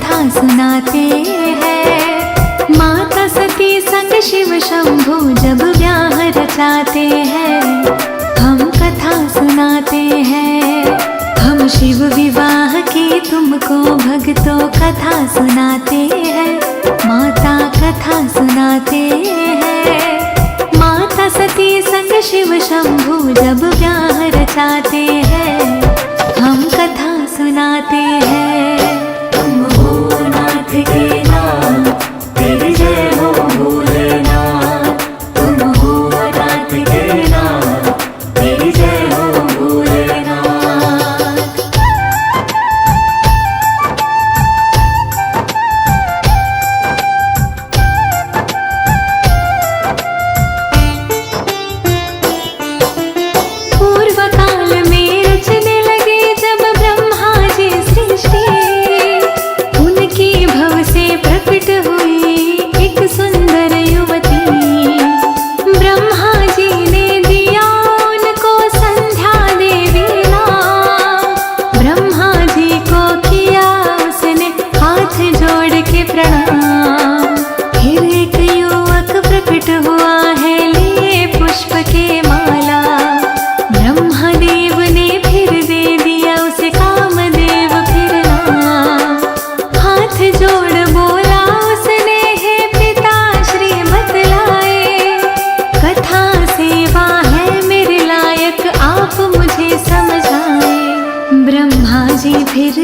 कथा सुनाते हैं। माता सती संग शिव शंभू जब ब्याह रचाते हैं, हम कथा सुनाते हैं। हम शिव विवाह की तुमको भक्तों कथा सुनाते हैं, माता कथा सुनाते हैं। माता सती संग शिव शंभू जब ब्याह रचाते हैं, हम कथा सुनाते हैं। तुम हो नाथ के नाथ, तेरी जय हो भोलेनाथ। तुम हो नाथ के नाथ, तेरी जय हो भोलेनाथ। पूर्व काल में रचने लगे जब ब्रह्मा जी सृष्टि, उनकी भव से प्रकट हुई एक सुंदर युवती। ब्रह्मा जी ने दिया उनको संध्या देवी नाम। ब्रह्मा जी को किया उसने हाथ जोड़ के प्रणाम। फिर एक युवक प्रकट हुआ है लिए पुष्प के माला। ब्रह्मदेव ने फिर दे दिया उसे कामदेव फिर नाम। हाथ जोड़ बोला उसने, हे पिताश्री बतलाए, कथा सेवा है मेरे लायक, आप मुझे समझाए। ब्रह्मा जी फिर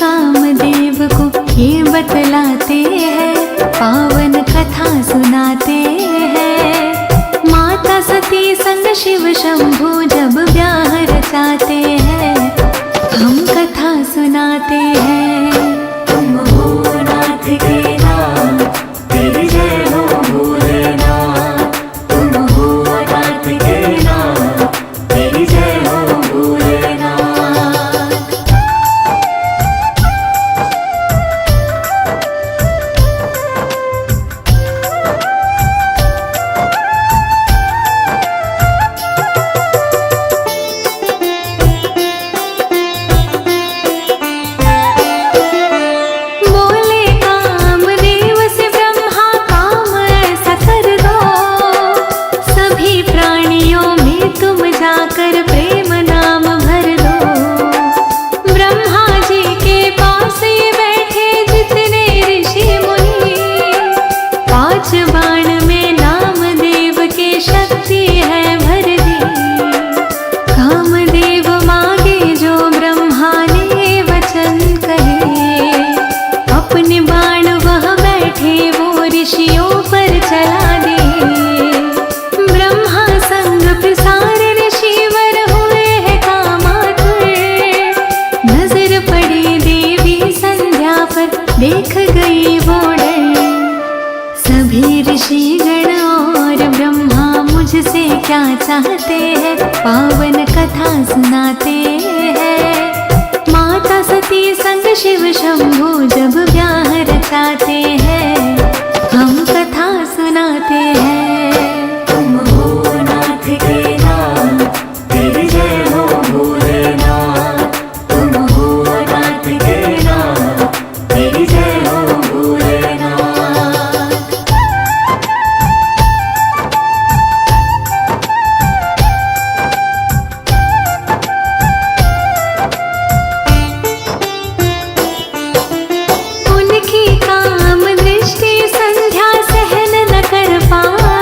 कामदेव को ये बतलाते हैं, पावन कथा सुनाते हैं। माता सती संग शिव शंभू जब ब्याह रचाते हैं, हम कथा सुनाते हैं। तुम हो नाथ के नाथ, तेरी जय हो भोलेनाथ। तुम हो नाथ के नाथ, तेरी जय हो भोलेनाथ। बोले कामदेव से ब्रह्मा, काम ऐसा कर दो, सभी प्राणियों में तुम जाकर प्रेम नाम भर दो। ब्रह्मा जी के पास ये बैठे जितने ऋषि मुनि, 5 बाण में नामदेव के शक्ति है भर दी। कामदेव मांगे जो ब्रह्मा ने वचन कहे, अपने बाण वह बैठे वो ऋषियों पर चला दे। ब्रह्मा संग प्रसार ऋषिवर हुए हैं कामातुर। नजर पड़ी देवी संध्या पर, देख गई वो डर। सभी ऋषिगण और ब्रह्मा मुझसे क्या चाहते हैं, पावन कथा सुनाते हैं। माता सती संग शिव शंभू जब ब्याह रचाते हैं, हम कथा सुनाते हैं। तुम हो नाथ के नाथ, तेरी जय हो भोलेनाथ। तुम हो नाथ के नाथ, तेरी जय हो भोलेनाथ। उनकी काम दृष्टि संध्या सहन न कर पाए।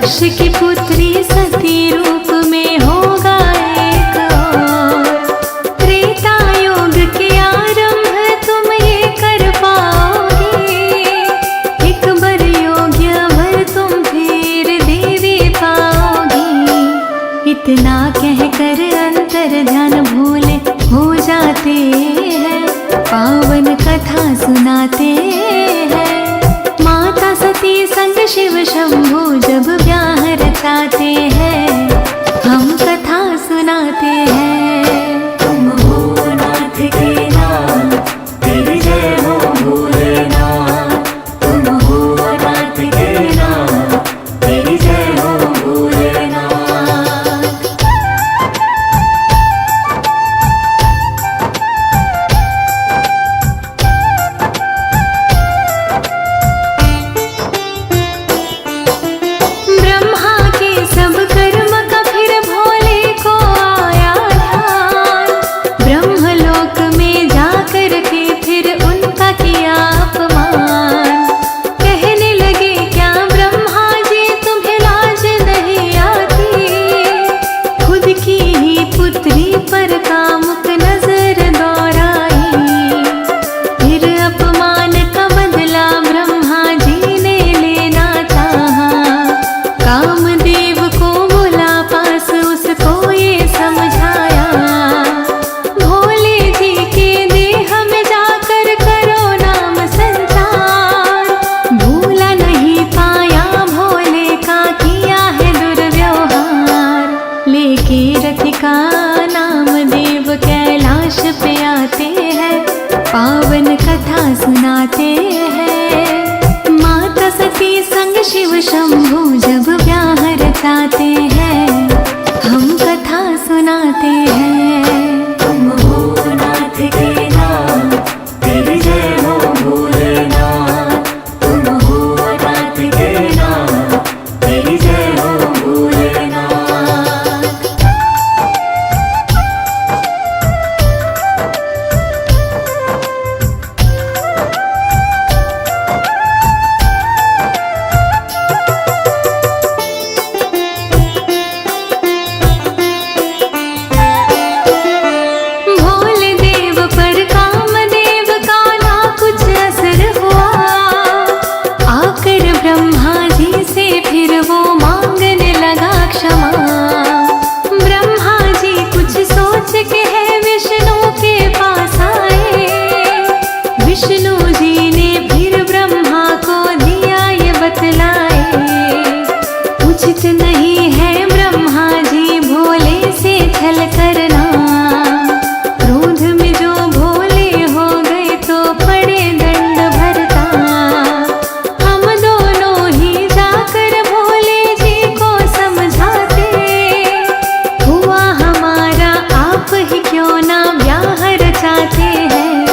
दक्ष की पुत्री सती रूप में होगा एक और। त्रेता युग के आरंभ तुम ये कर पाओगे, एक बर योग्य वर तुम फिर देवी पाओगी। इतना कहकर अंतर ध्यान भूले हो जाते हैं, पावन कथा सुनाते हैं। माता सती संग शिव शंभु जब ब्याह रचाते हैं, हम कथा सुनाते हैं। तुम हो नाथ के नाम, तेरी जय हो भोलेनाथ। तुम हो नाथ के नाम, तेरी जय हो भोलेनाथ। पावन कथा सुनाते हैं। माता सती संग शिव शंभु जब ब्याह रचाते हैं, हम कथा सुनाते हैं। तुम हो नाथ के नाम, तेरी जय हो भोलेनाथ। तुम हो नाथ के नाम, तेरी जय हो भोलेनाथ। उचित नहीं है ब्रह्मा जी भोले से छल करना, क्रोध में जो भोले हो गए तो पड़े दंड भरता। हम दोनों ही जाकर भोले जी को समझाते, हुआ हमारा आप ही क्यों ना ब्याह रचाते हैं।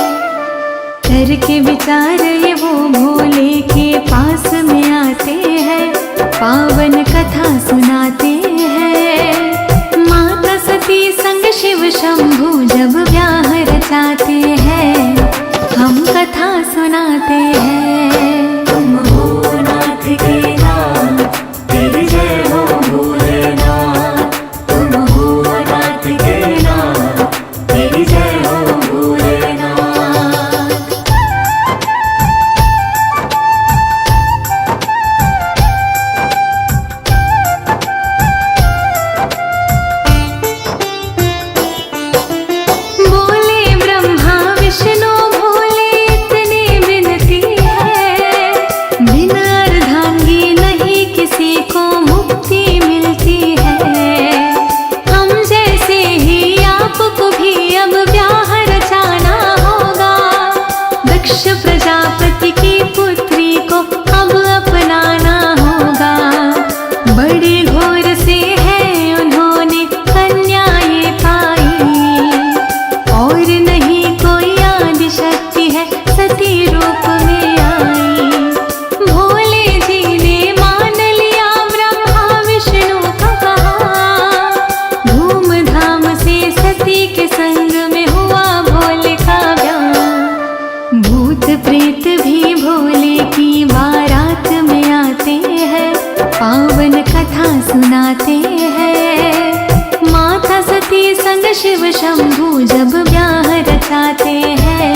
करके विचार ये वो भोले के पास में आते हैं, पावन कथा सुनाते हैं। माता सती संग शिव शंभु जब ब्याह रचाते हैं, हम कथा सुनाते हैं। तुम हो नाथ के नाम, तेरी जय हो भोलेनाथ। तुम हो नाथ के नाम, तेरी जय हो भोलेनाथ। प्रजापति की पुत्री को अब अपनाना होगा, बड़े घोर से है उन्होंने कन्या ये पाई। और नहीं कोई आदि शक्ति है सती रूप में आई। भोले जी ने मान लिया ब्रह्मा विष्णु का कहा, धूमधाम से सती के संग में हुआ भोले का ब्याह। भूत प्रेत भी भोले की बारात में आते हैं, पावन कथा सुनाते हैं। माता सती संग शिव शंभू जब ब्याह रचाते हैं,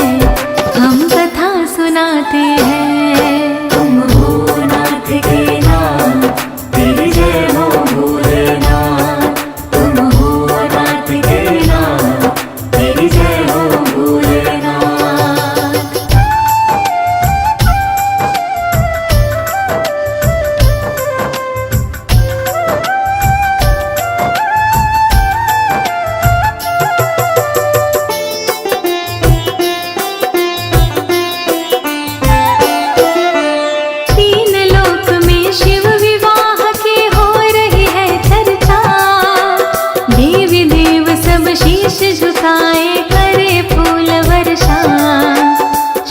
हम कथा सुनाते हैं। तुम हो नाथ के नाम, तेरी जय हो भोलेनाथ। तुम हो नाथ के नाम, तेरी जय हो भोलेनाथ। तीन लोक में शिव विवाह की हो रही है चर्चा। देवी देव सब शीश झुकाए करे फूल वर्षा।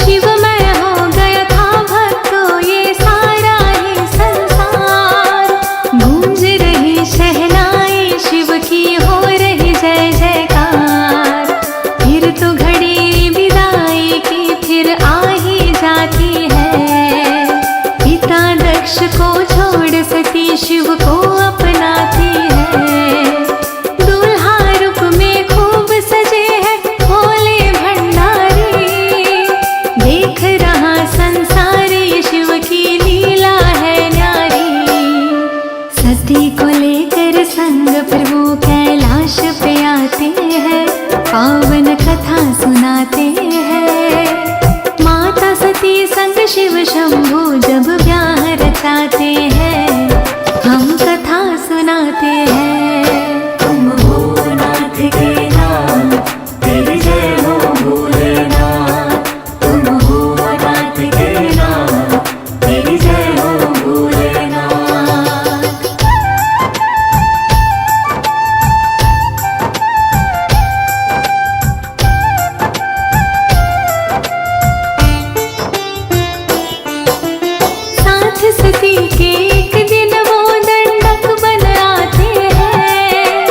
शिवमय हो गया था भक्तों ये सारा ही संसार। गूंज रही शहनाई शिव की हो रही जय जयकार। फिर तो घड़ी विदाई की फिर आ ही जाती है। पिता दक्ष को छोड़ सती शिव को अपनाती है। दूल्हा रूप में खूब सजे है भोले भंडारी। देख रहा संसार ये शिव की लीला है न्यारी। सती को लेकर संग प्रभु कैलाश पे आते हैं, पावन कथा सुनाते हैं। माता सती संग शिव शंभू जब ब्याह रचाते हैं, हम कथा सुनाते हैं। तुम हो नाथ के नाम, तेरी जय हो भोलेनाथ। तुम हो नाथ के नाम, तेरी जय हो भोलेनाथ। साथ सती के एक दिन वो दंडक बन आते हैं।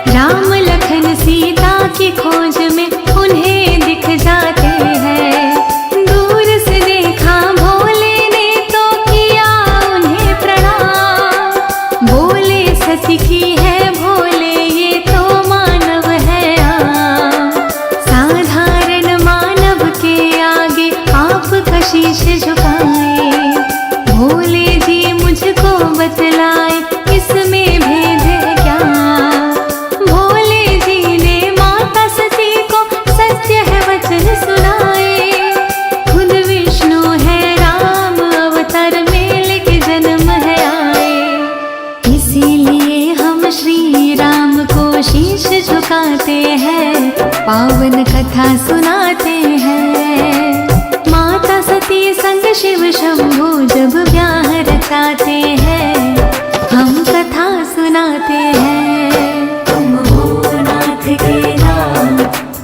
राम लखन सीता की खोज में उन्हें दिख जाते हैं। दूर से देखा भोले ने तो किया उन्हें प्रणाम। बोले सती की है भोले ये तो मानव है आम। साधारण मानव के आगे आप शीश झुकाए। भोले जी मुझको बतलाए इसमें भेद है क्या। भोले जी ने माता सती को सत्य है वचन सुनाए। खुद विष्णु है राम अवतार में लेके जन्म है आए। इसीलिए हम श्री राम को शीश झुकाते हैं, पावन कथा सुनाते हैं। माता सती संग शिव शंभू जब ब्याह रचाते हैं, हम कथा सुनाते हैं। तुम हो नाथ के नाम,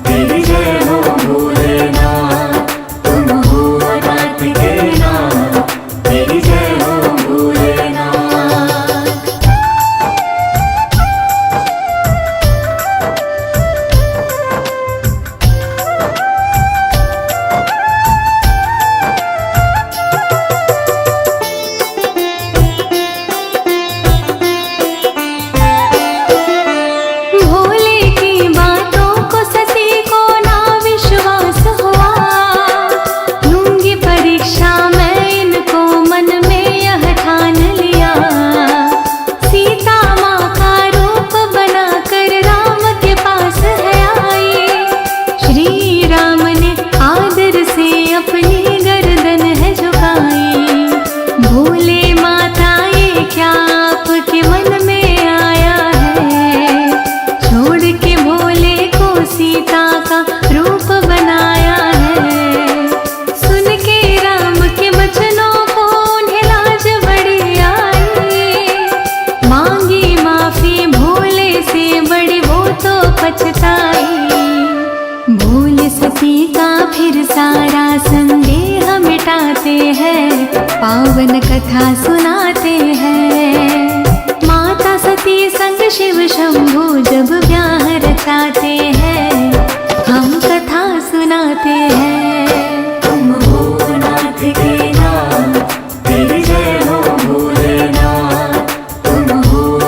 तेरी जय हो भोलेनाथ। तुम हो नाथ के नाम, तेरी जय हो भोलेनाथ। भोले की बातों को सती को ना विश्वास हुआ। लूंगी परीक्षा मैं इनको मन में यह ठान लिया। सीता माँ का रूप बनाकर राम के पास है आई। श्री राम ने आदर से अपनी गर्दन है झुकाई। भोले माता ये क्या आपके मन में आया है। छोड़ के भोले को सीता का रूप बनाया है। सुन के राम के वचनों को उन्हें लाज बड़ी आई। मांगी माफी भोले से बड़ी वो तो पछताई। भोले सती का फिर सारा संदेह मिटाते हैं, पावन कथा सुनाते हैं। माता सती संग शिव शंभू जब ब्याह रचाते हैं, हम कथा सुनाते हैं। तुम हो नाथ के नाम, तेरी जय हो भोलेनाथ। तुम हो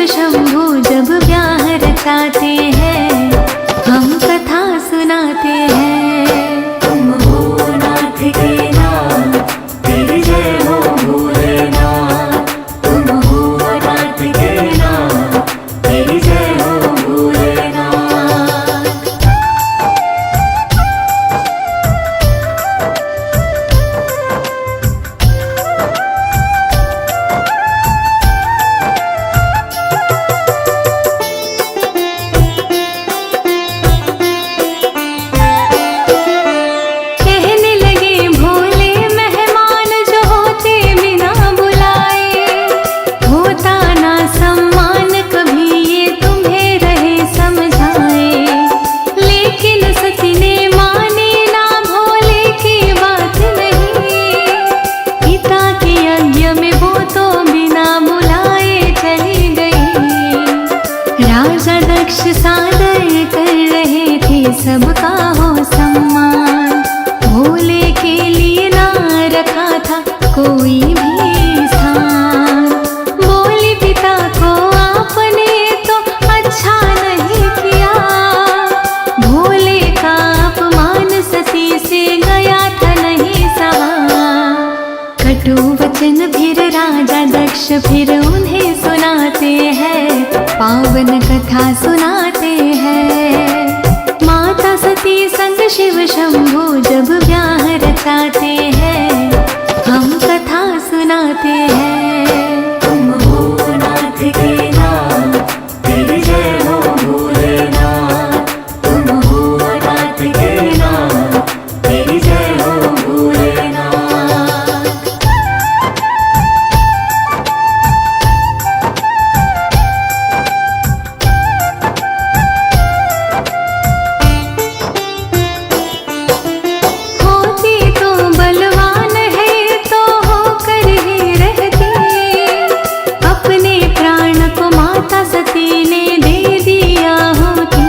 शिव शंभू जब ब्याह रचाते हैं, हम कथा सुनाते हैं। तुम हो नाथ के नाथ, तेरी जय हो भोलेनाथ। तुम हो नाथ के नाथ, तेरी जय हो भोलेनाथ। कहने लगे भोले मेहमान जो होते बिना बुलाए, होता ना सम्मान कभी ये तुम्हें रहे समझाए। लेकिन सती ने मानी ना भोले की बात नहीं, पिता के यज्ञ में वो तो बिना बुलाए चली गई। राजा दक्ष सादर कर रहे थे सबका हो सम्मान, भोले के लिए ना रखा था कोई भी स्थान। बोले पिता को आपने तो अच्छा नहीं किया, भोले का अपमान सती से गया था नहीं सहा। कटु वचन फिर राजा दक्ष फिर उन्हें सुनाते हैं, पावन कथा सुनाते हैं। माता सती संग शिव शंभू जब ब्याह रचाते हैं, हम कथा सुनाते हैं। तुम हो नाथ के नाथ, तेरी जय हो भोलेनाथ। तुम हो नाथ के नाथ, तेरी जय हो भोलेनाथ। होती तो बलवान है तो होकर ही रहती, अपने प्राण को माता सती ने दे दिया होती।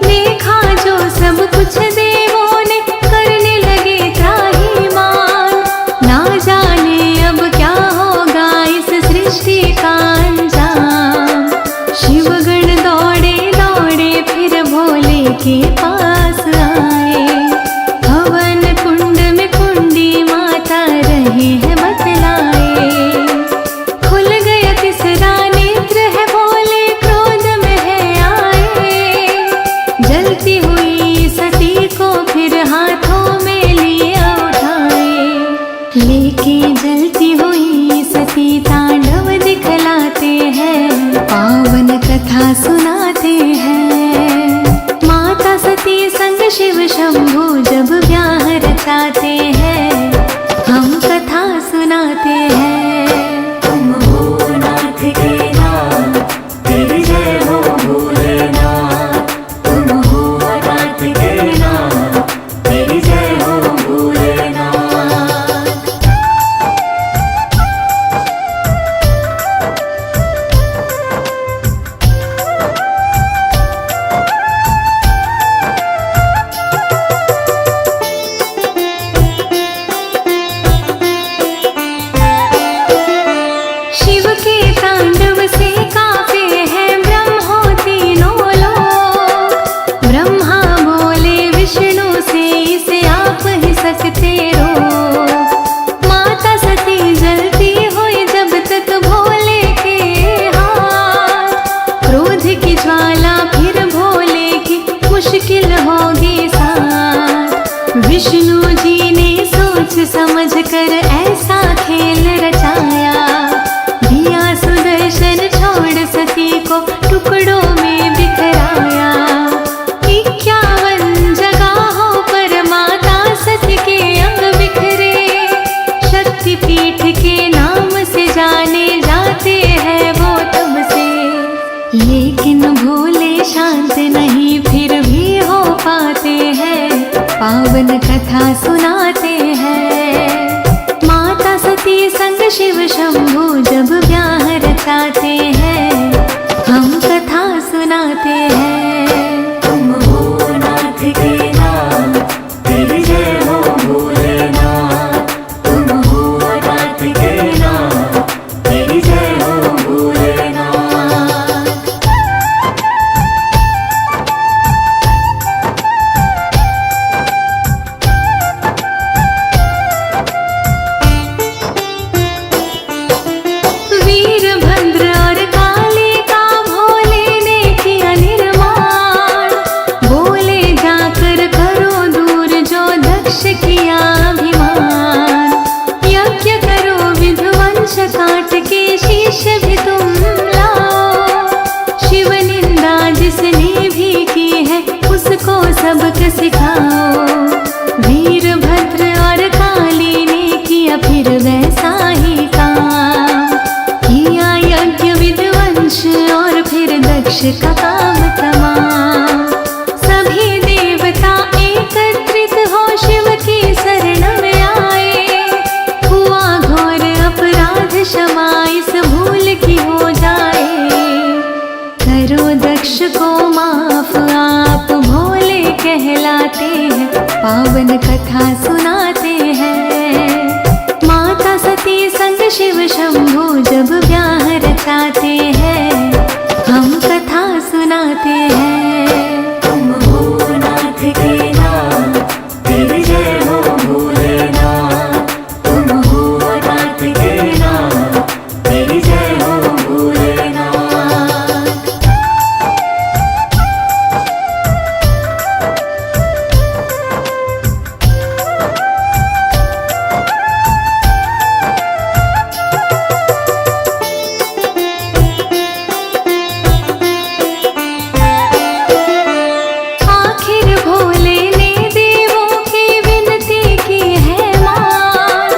देखा जो सब कुछ देवों ने करने लगे त्राहिमाम, ना जाने अब क्या होगा इस सृष्टि का अंजाम। शिवगण दौड़े दौड़े फिर भोले के पास आए, हवन कुंड में कुंडी माता रहे हैं बतलाए। खुल गया तीसरा नेत्र है भोले क्रोध में है आए, जलती हुई सती को फिर हाथों में लिए उठाए। लेके जलती हुई सती तांडव दिखलाते हैं, पावन कथा सुनाते हैं। माता सती संग शिव शंभू जब ब्याह रचाते हैं, हम कथा सुनाते हैं। तुम हो नाथ के नाथ, तेरी जय हो भोलेनाथ। तुम हो नाथ के नाथ, तेरी जय हो भोलेनाथ। शिव के तांडव से कांपे हैं ब्रह्मो तीनों लोग। ब्रह्मा बोले विष्णु से इसे आप ही सकते रोक। माता सती जलती हुई जब तक भोले के हाथ, क्रोध की ज्वाला फिर भोले की मुश्किल होगी साथ। विष्णु जी ने सोच समझ कर ऐसा खेल रचाया, दिया सुदर्शन छोड़ सती को टुकड़ों में बिखराया। 51 जगहों पर माता सती के अंग बिखरे, शक्तिपीठ के नाम से जाने जाते हैं वो तब से। लेकिन भोले शांत नहीं फिर भी हो पाते हैं, पावन कथा सुनाते हैं। माता सती संग शिव शंभू जब ब्याह रचाते हैं, हम कथा सुनाते हैं। तुम हो नाथ के नाथ, तेरी जय हो भोलेनाथ। तुम हो नाथ के नाथ, तेरी जय हो भोलेनाथ। इंद्र और काली का भोले ने किया निर्माण। बोले जाकर करो दूर जो दक्ष किया अभिमान। यज्ञ करो विध्वंस काट के शीश भी तुम लाओ। शिव निंदा जिसने भी की है उसको सबक सिखाओ। वीरभद्र और काली ने किया फिर वैसा ही काम। किया यज्ञ विध्वंस और फिर दक्ष का काम तमाम। सभी देवता एकत्रित हो शिव की शरण में आए। हुआ घोर अपराध क्षमा इस भूल की हो जाए। करो दक्ष को माफ आप भोले कहलाते हैं। पावन कथा सुनाते हैं। माता सती संग शिव शंभू जब ब्याह रचाते हैं। हम कथा सुनाते हैं। तुम हो नाथ के नाथ, तेरी जय हो भोलेनाथ। तुम हो नाथ के नाथ, तेरी जय हो भोलेनाथ। आखिर भोले ने देवों की विनती की है मान।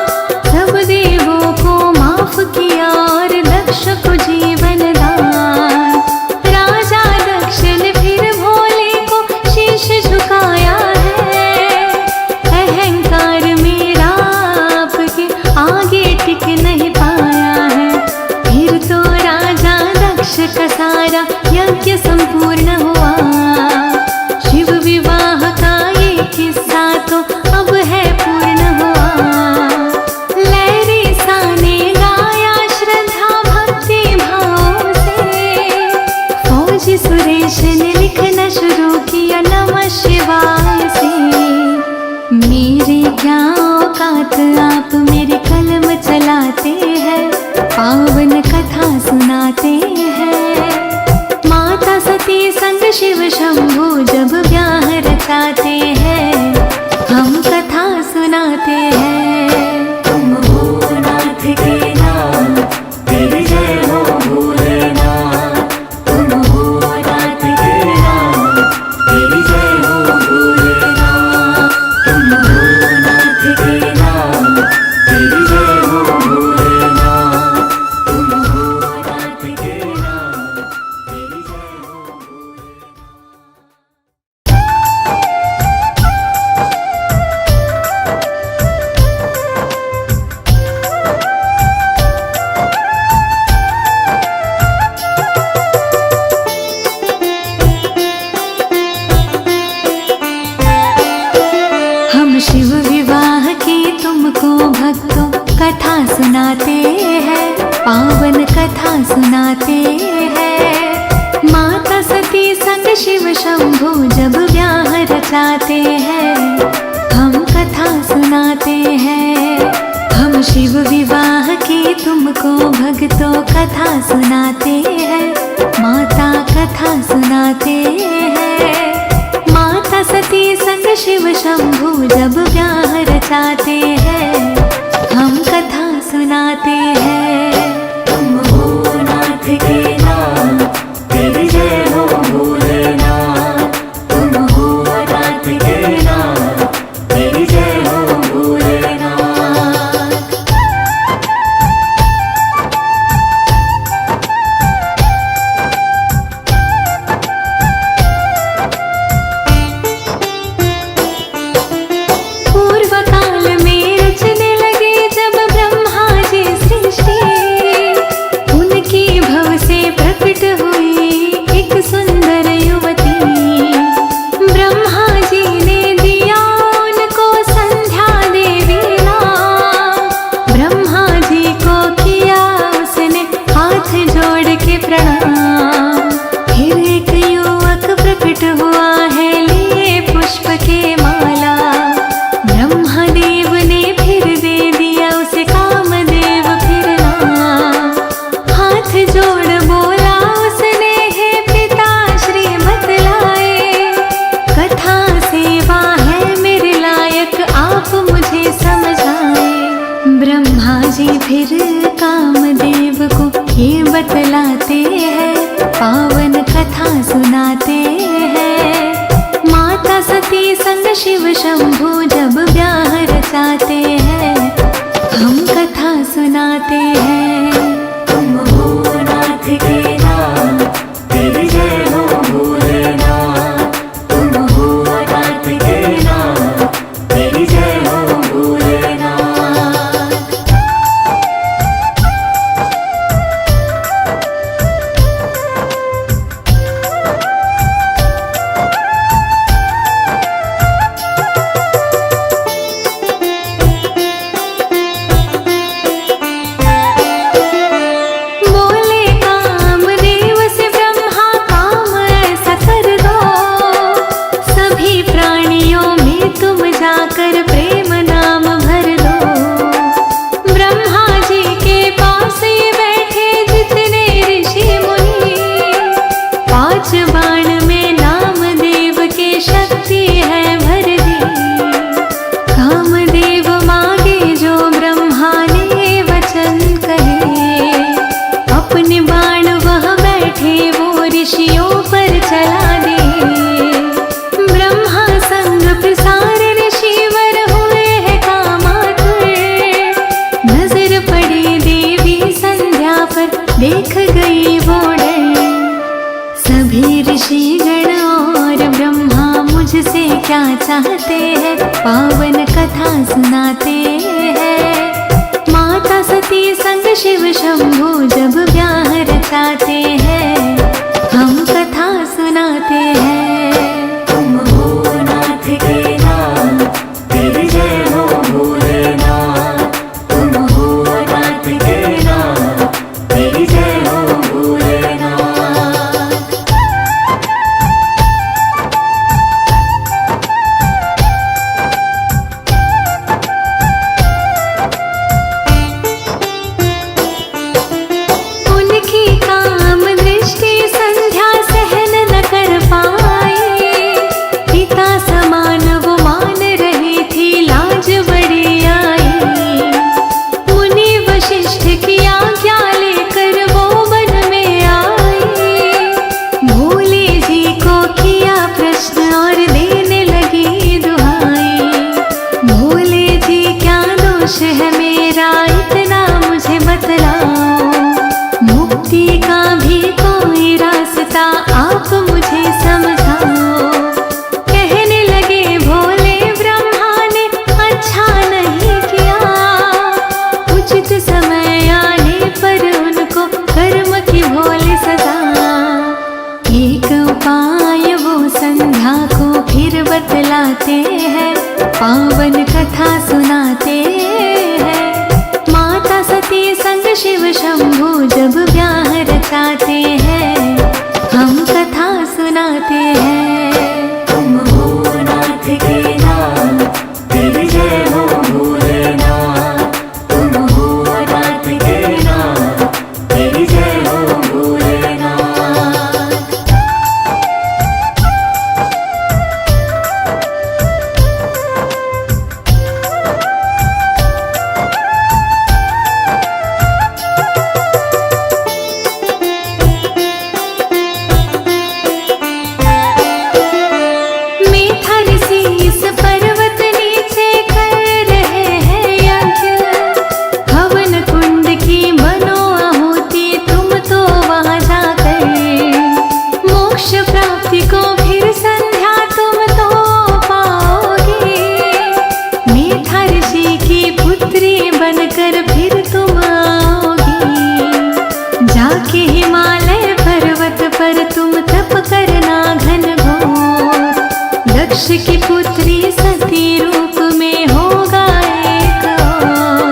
सब देवों को माफ किया और दक्ष को जीवन दान। राजा दक्ष ने फिर भोले को शीश झुकाया है। अहंकार मेरा आपके आगे टिक नहीं पाया है। फिर तो राजा दक्ष का सारा यज्ञ संपूर्ण हुआ। शिव विवाह का ये किस्सा तो अब है पूर्ण हुआ। लहरी सा ने गाया श्रद्धा भक्ति भाव से। फौजी सुरेश ने लिखना शुरू किया नमः शिवाय से। मेरे क्या औकात आप मेरी कलम चलाते हैं। पावन कथा सुनाते हैं। माता सती संग शिव शंभू जब ब्याह रचाते हैं। हम कथा सुनाते हैं। तुम हो नाथ के नाथ, तेरी जय हो भोलेनाथ। तुम हो नाथ के नाथ, तेरी जय हो भोलेनाथ। तुम हो नाथ के नाथ, तेरी जय हो भोलेनाथ। तुम हो नाथ के नाथ, तेरी जय हो हम शिव विवाह की तुमको भक्तों कथा सुनाते हैं। पावन कथा सुनाते हैं। माता सती संग शिव शंभू जब ब्याह रचाते हैं। हम कथा सुनाते हैं। हम शिव विवाह की तुमको भक्तों कथा सुनाते हैं। माता कथा सुनाते हैं। माता सती संग शिव शंभू जब ब्याह रचाते हैं। हम कथा सुनाते हैं। तुम हो नाथ के नाथ, तेरी जय हो भोलेनाथ। तुम हो नाथ के नाथ, तेरी जय हो भोलेनाथ। पूर्व काल में बतलाते हैं, पावन कथा सुनाते हैं। माता सती संग शिव शंभू जब ब्याह रचाते हैं, हम कथा सुनाते हैं। तुम हो नाथ के नाथ, तेरी जय हो भोलेनाथ। तुम हो नाथ के नाथ, तेरी जय हो भोलेनाथ। बोले कामदेव से ब्रह्मा काम ऐसा कर दो, सभी प्राणियों में तुम जाकर प्रेम नाम भर दो। ब्रह्मा जी के पास ये बैठे जितने ऋषि मुनि, 5 बाण में नामदेव के शक्ति है भर दी। कामदेव मांगे जो ब्रह्मा ने वचन कहे, अपने बाण वह बैठे वो ऋषियों पर चला दे। ब्रह्मा संग प्रसार ऋषिवर हुए हैं कामातुर, नजर पड़ी देवी संध्या पर देख गई वो डर। सभी ऋषिगण और ब्रह्मा मुझसे क्या चाहते हैं, पावन कथा सुनाते हैं। माता सती संग शिव शंभू जब ब्याह रचाते हैं, हम कथा सुनाते हैं। तुम हो नाथ के नाथ, तेरी जय हो भोलेनाथ। तुम हो नाथ के नाथ, तेरी जय हो भोलेनाथ। उनकी काम दृष्टि संध्या सहन न कर पाए, पिता समान वो मान रही थी, लाज बड़ी आई। मुनि वशिष्ठ की आज्ञा लेकर वो वन में आए, भोले जी को किया प्रश्न और देने लगी दुहाई। भोले जी क्या दोष है मेरा, इतना मुझे बतलाओ। मुक्ति का भी कोई रास्ता आप मुझे समझाओ। कहने लगे भोले ब्रह्मा ने अच्छा नहीं किया, उचित समय आने पर उनको कर्म की भोले सजा। एक उपाय वो संध्या को फिर बतलाते हैं, पावन कथा सुनाते हैं। माता सती संग शिव शंभू जब ब्याह रचाते हैं, हम कथा सुनाते हैं। तुम हो नाथ के नाथ, तेरी जय हो भोलेनाथ। तुम हो नाथ के नाथ, तेरी जय हो भोलेनाथ। मीठा ऋषि इस पर्वत नीचे कर रहे हैं यज्ञ। हवन कुंड की बनो आहुति तुम तो वहां जाकर, मोक्ष प्राप्ति को फिर संध्या तुम तो पाओगे। मीठा ऋषि की पुत्री बनकर फिर तुम आओगी। जाके हिमालय पर्वत पर तुम तप करना घनघोर, दक्ष की पुत्री सती रूप में होगा एक और।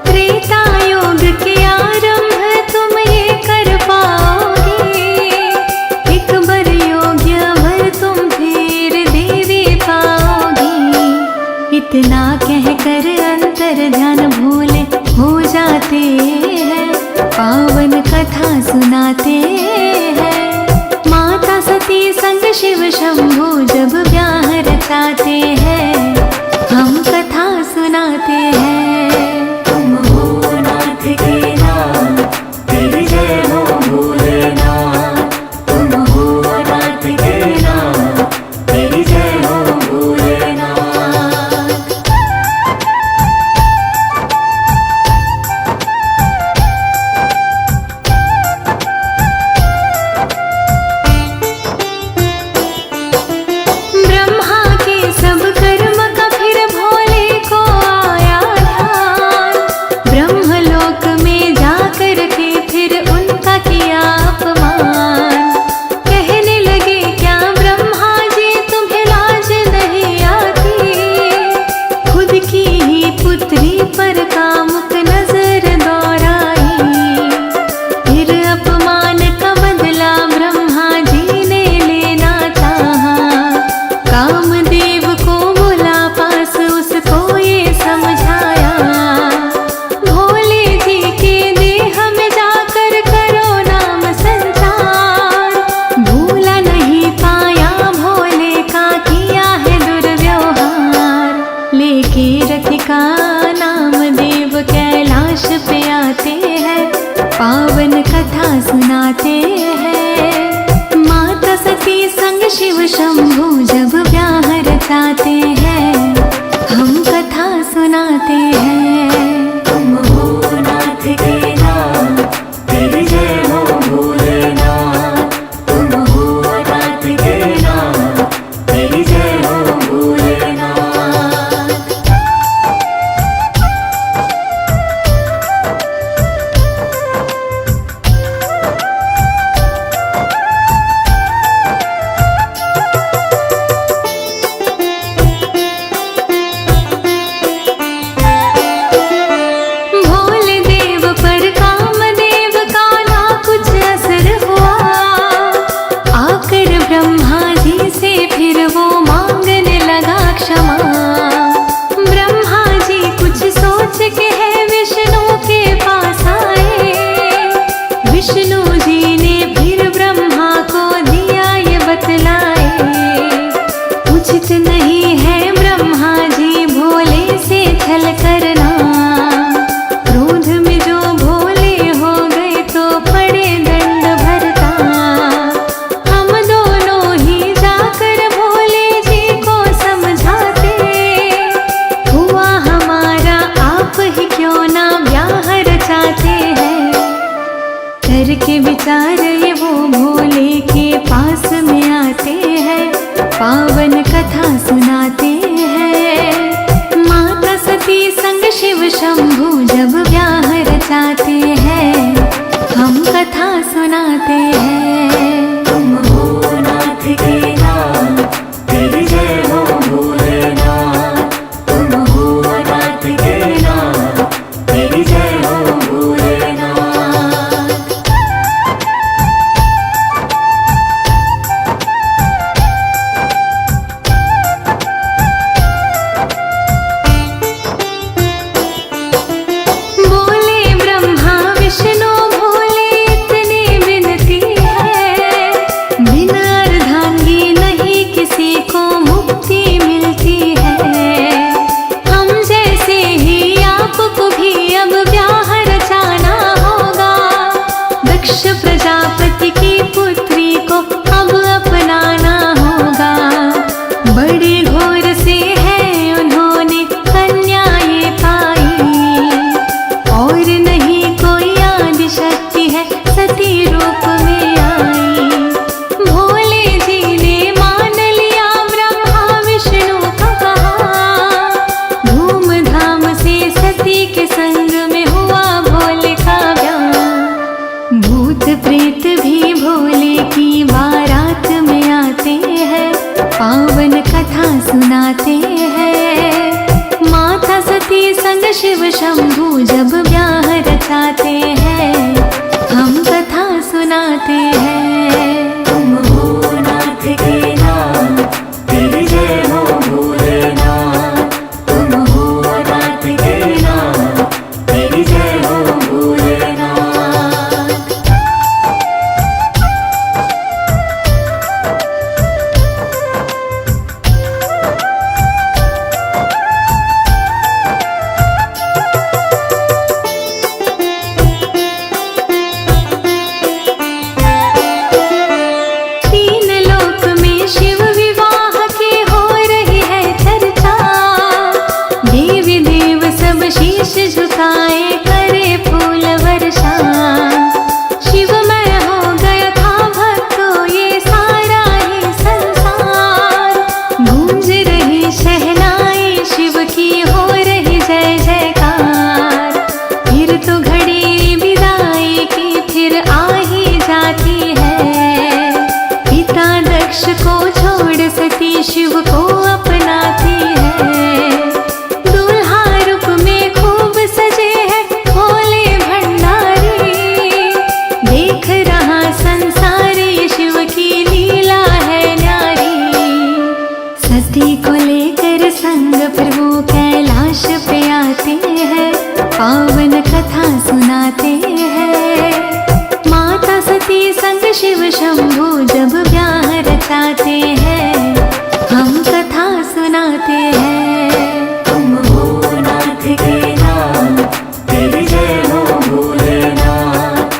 त्रेता योग के आरंभ तुम ये कर पाओगे, एक बर योग्य वर तुम फिर देवी पाओगी। इतना कहकर अंतर ध्यान भूले हो जाते हैं, पावन कथा सुनाते हैं। माता सती संग शिव शंभू जब ब्याह रचाते हैं, हम कथा सुनाते हैं। तुम हो नाथ के नाथ, तेरी जय हो पावन कथा सुनाते हैं। माता सती संग शिव शंभू जब ब्याह रचाते हैं, हम कथा सुनाते हैं। तुम हो नाथ के नाथ, तेरी जय हो भोलेनाथ। तुम हो नाथ के नाथ, तेरी जय हो भोलेनाथ। भोले देव पर कामदेव का ना कुछ असर हुआ, आकर ब्रह्मा जी से फिर वो मांगने लगा क्षमा। ब्रह्मा जी कुछ सोच के है विष्णु के पास आए, विष्णु जी ने फिर ब्रह्मा को दिया ये बतलाए। उचित नहीं है ब्रह्मा जी भोले से छल करना, क्रोध में जो भोले हो गए तो पड़े दंड भरता। हम दोनों ही जाकर भोले जी को समझाते, हुआ हमारा आप ही क्यों ना ब्याह रचाते हैं। करके विचार ये वो भोले के पास में आते हैं, पावन कथा सुनाते हैं। माता सती संग शिव शंभू जब ब्याह रचाते हैं, हम कथा सुनाते हैं। तुम हो नाथ के नाथ, तेरी जय हो भोलेनाथ। तुम हो नाथ के नाथ, तेरी जय हो भोलेनाथ। बोले ब्रह्मा विष्णु भोले इतनी विनती है, बिना अर्धांगी नहीं किसी को मुक्ति मिलती है। हम जैसे ही आपको भी अब ब्याह रचाना होगा, दक्ष प्रजापति की पुत्री को अब अपनाना होगा। बड़े घोर से है उन्होंने कन्या ये पाई, और नहीं कोई आदि शक्ति है सती रूप में आई। भोले जी ने मान लिया ब्रह्मा विष्णु का कहा, धूमधाम से सती के संग में हुआ भोले का ब्याह। भूत प्रेत भी भोले की बारात में आते हैं, पावन कथा सुनाते हैं। माता सती संग शिव शंभू जब ब्याह रचाते हैं, हम कथा सुनाते हैं। तुम हो नाथ के नाथ, तेरी जय हो भोलेनाथ। तुम हो नाथ के नाथ, तेरी जय हो भोलेनाथ। तीन लोक में शिव विवाह की हो रही है चर्चा, देवी देव सब शीश झुकाए करे फूल वर्षा। शिवमय हो गया था भक्तों ये सारा ही संसार, गूंज रही शहनाई शिव की हो रही जय जयकार। फिर तो घड़ी विदाई की फिर आ ही जाती है, पिता दक्ष को छोड़ सती शिव को अपनाती है। दूल्हा रूप में खूब सजे हैं भोले भंडारी, देख रहा संसार ये शिव की लीला है न्यारी। सती को लेकर संग प्रभु कैलाश पे आते हैं, पावन कथा सुनाते हैं। माता सती संग शिव शंभू जब ब्याह रचाते हैं, हम कथा सुनाते हैं। तुम हो नाथ के नाथ, तेरी जय हो भोलेनाथ।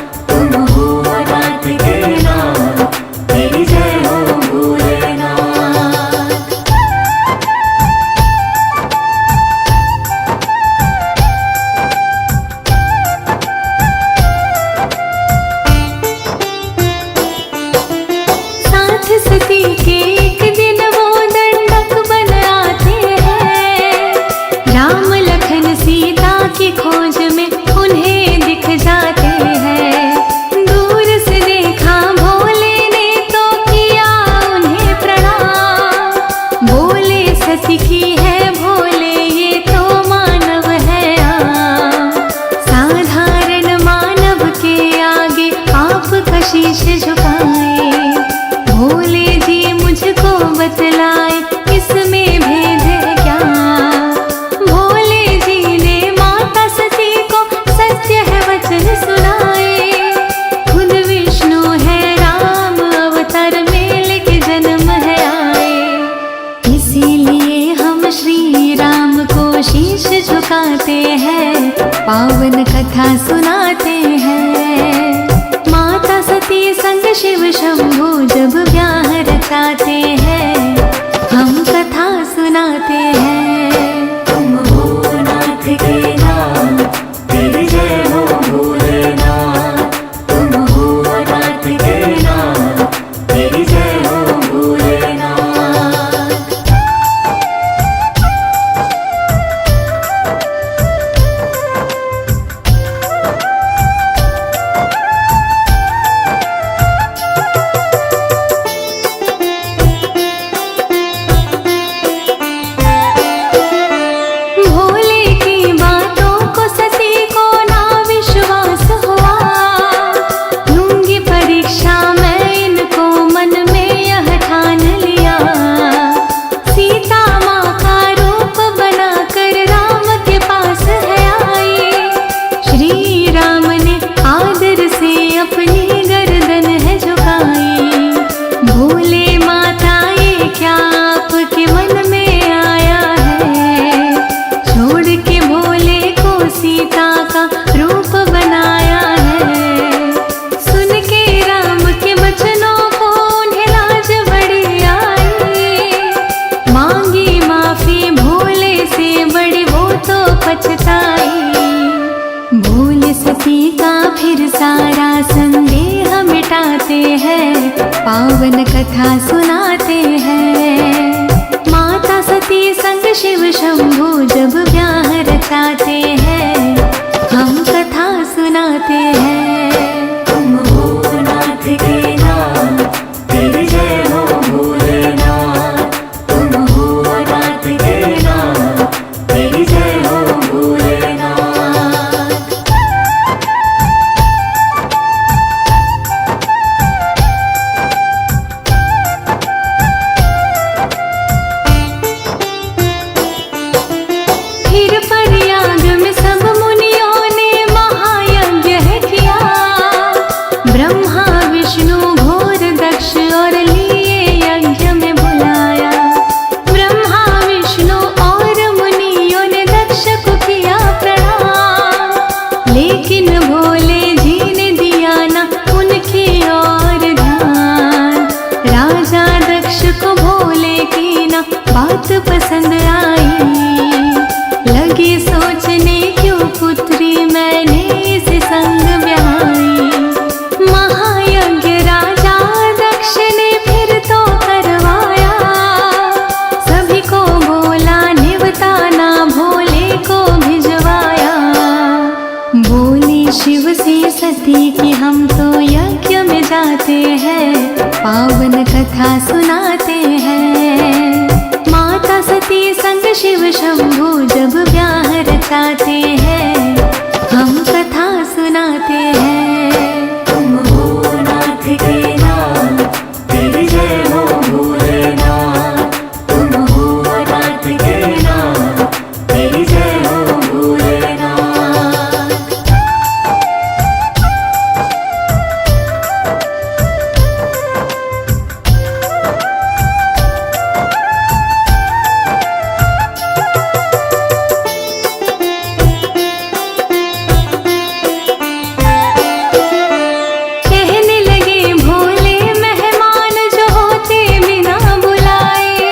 कथा सुनाते हैं। माता सती संग शिव शंभू जब ब्याह रचाते हैं, हम कथा सुनाते हैं। तुम हो नाथ के नाथ, तेरी जय हो भोलेनाथ। तुम हो नाथ के नाथ, तेरी जय हो भोलेनाथ। भोले की बातों को सती को ना विश्वास हुआ, लूंगी परीक्षा मैं इनको मन में यह ठान लिया। सीता माँ का रूप बनाकर राम के पास है आई, श्री राम ने आदर से अपनी गर्दन है झुकाई। भोले माता ये क्या आपके मन में आया है, छोड़ के भोले को सीता का रूप बनाया है। सुन के राम के वचनों को उन्हें लाज बड़ी आई, मांगी माफी भोले से बड़ी वो तो पछताई। भोले सती का फिर सारा संदेह मिटाते हैं, पावन कथा सुनाते हैं। माता सती संग शिव शंभू जब ब्याह रचाते हैं, हम कथा सुनाते हैं। तुम हो नाथ के नाथ, तेरी जय हो भोलेनाथ। तुम हो नाथ के नाथ, तेरी जय हो भोलेनाथ। फिर प्रयाग में सब मुनियों ने महायज्ञ है किया, ब्रह्मा विष्णु घोर दक्ष और लिए यज्ञ में बुलाया। ब्रह्मा विष्णु और मुनियों ने दक्ष को किया प्रणाम, लेकिन भोले जी ने दिया ना उनकी ओर ध्यान। राजा दक्ष को भोले की ना बात पसंद आई, लगे सोचने क्यों पुत्री मैंने इस संग ब्याही। महायज्ञ राजा दक्ष ने फिर तो करवाया, सभी को बोला निवताना भोले को भिजवाया। बोली शिव से सती कि हम तो यज्ञ में जाते हैं, पावन कथा सुनाते हैं। माता सती संग शिव शंभू जब ब्याह रचाते हैं, हम कथा सुनाते हैं। तुम हो नाथ के नाथ, तेरी जय हो भोलेनाथ। तुम हो नाथ के नाथ, तेरी जय हो भोलेनाथ। कहने लगे भोले मेहमान जो होते बिना बुलाए,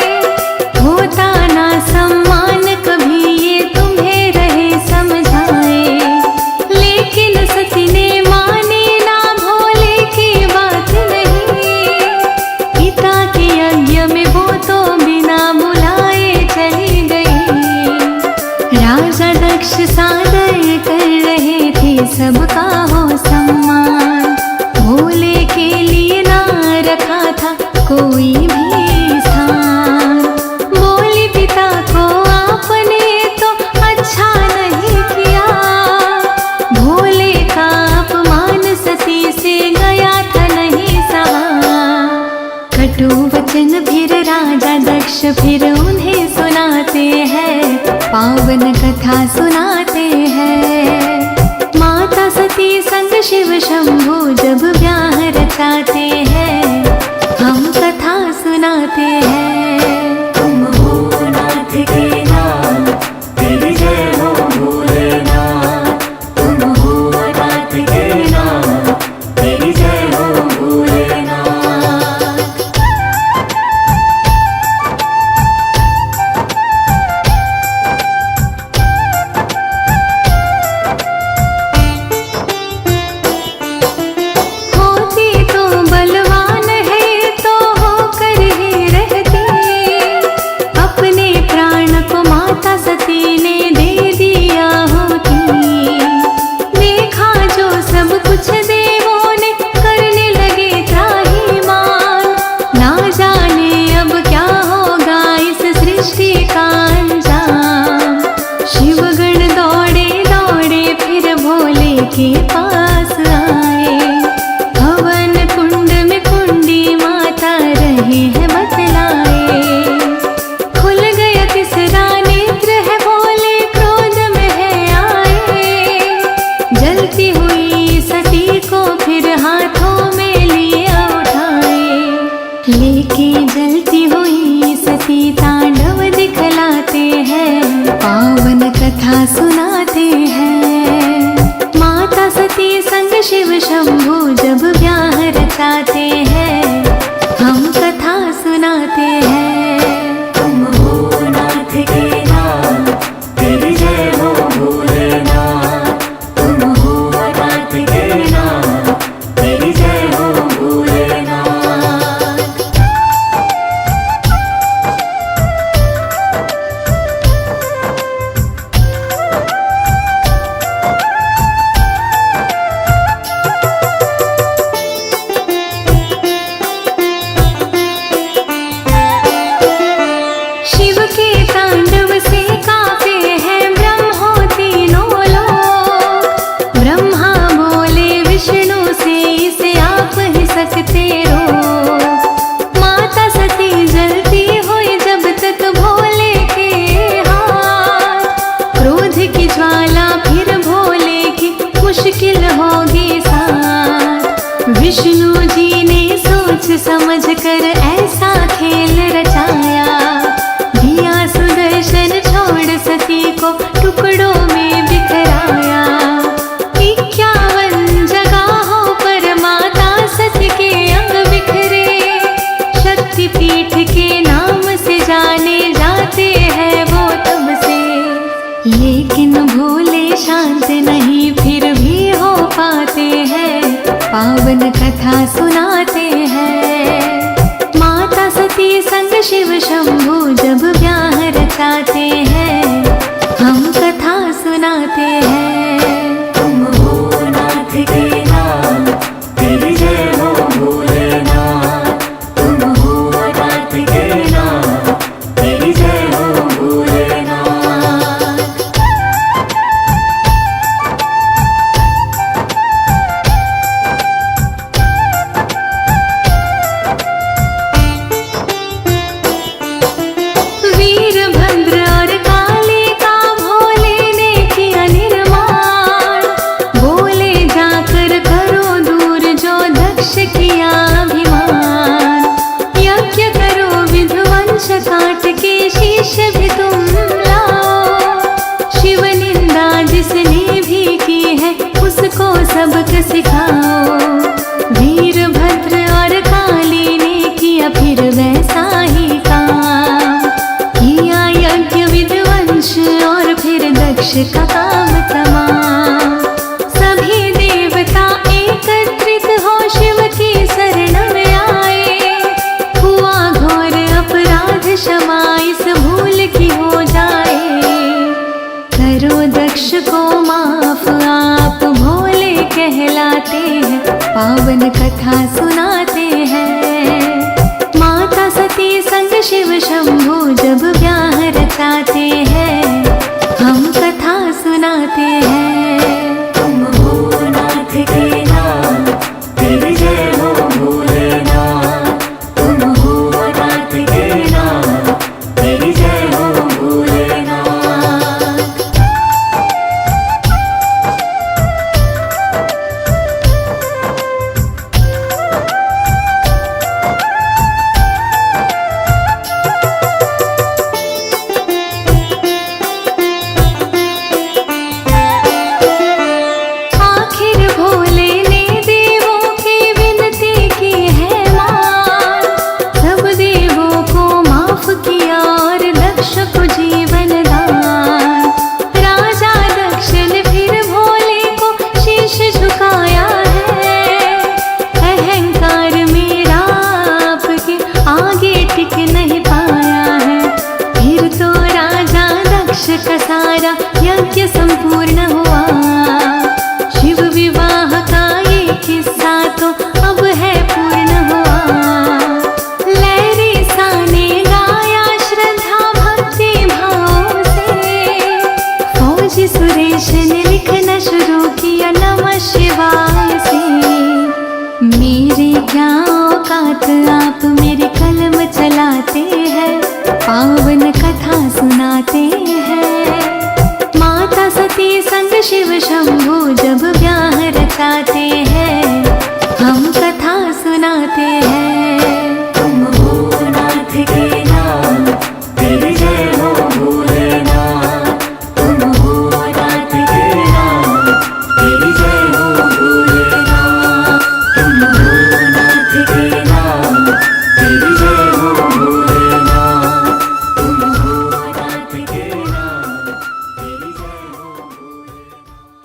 होता ना सम्मान कभी ये तुम्हें रहे समझाए। लेकिन सती ने मानी ना भोले की बात नहीं, पिता के यज्ञ में वो तो बिना बुलाए चली गई। राजा दक्ष सादर कर रहे थे सबका हो सम्मान, भोले के लिए ना रखा था कोई भी स्थान। बोली पिता को आपने तो अच्छा नहीं किया, भोले का अपमान सती से गया था नहीं सहा। कटु वचन फिर राजा दक्ष फिर उन्हें सुनाते हैं, पावन कथा सुनाते हैं। माता सती संग शिव शंभू जब ब्याह रचाते हैं, हम कथा सुनाते हैं। तुम हो नाथ के नाथ, तेरी जय हो भोलेनाथ। तुम हो विष्णु जी ने सोच समझ कर ऐसा खेल रचाया, दिया सुदर्शन छोड़ सती को टुकड़ों में बिखराया। 51 जगहों पर माता सती के अंग बिखरे, शक्तिपीठ के नाम से जाने जाते हैं वो तब से। लेकिन भोले शांत नहीं फिर भी हो पाते हैं, पावन कथा सुनाते हैं। माता सती संग शिव शंभू जब ब्याह रचाते हैं, हम कथा सुनाते हैं। तुम हो नाथ के नाम, तेरी जय हो भोलेनाथ। तुम हो नाथ के नाम, तेरी जय हो भोलेनाथ। वीरभद्र और काली का भोले ने किया निर्माण, बोले जाकर करो दूर जो दक्ष किया अभिमान। यज्ञ करो विध्वंस काट के शीश भी तुम लाओ, शिव निंदा जिसने भी की है उसको सबक सिखाओ। वीरभद्र और काली ने किया फिर वैसा ही काम, किया यज्ञ विध्वंस और फिर दक्ष का काम तमाम। सभी देवता एकत्रित हो शिव की शरण में आए, हुआ घोर अपराध क्षमा इस भूल की हो जाए। करो दक्ष को माफ आप भोले कहलाते हैं, पावन कथा सुनाते हैं। माता सती संग शिव शंभू जब ब्याह रचाते हैं, हम कथा सुनाते हैं। तुम हो नाथ के नाम, तेरी जय हो भोलेनाथ। तुम हो नाथ के नाम, तेरी जय हो भोलेनाथ। आखिर भोले ने देवों की विनती की है मान, सब देवों को माफ किया और दक्ष को जीवन दान। राजा दक्ष ने फिर भोले को शीश झुकाया है, अहंकार मेरा आपके आगे टिक नहीं पाया है। फिर तो राजा दक्ष का सारा यज्ञ संपूर्ण हुआ, शिव विवाह का ये किस्सा तो अब है पूर्ण हुआ। लहरी सा ने गाया श्रद्धा भक्ति भाव से, फौजी सुरेश ने लिखना शुरू किया नमः शिवाय से। मेरे क्या औकात आप मेरी कलम चलाते हैं, पावन कथा सुनाते हैं। माता सती संग शिव शंभू जब ब्याह रचाते हैं,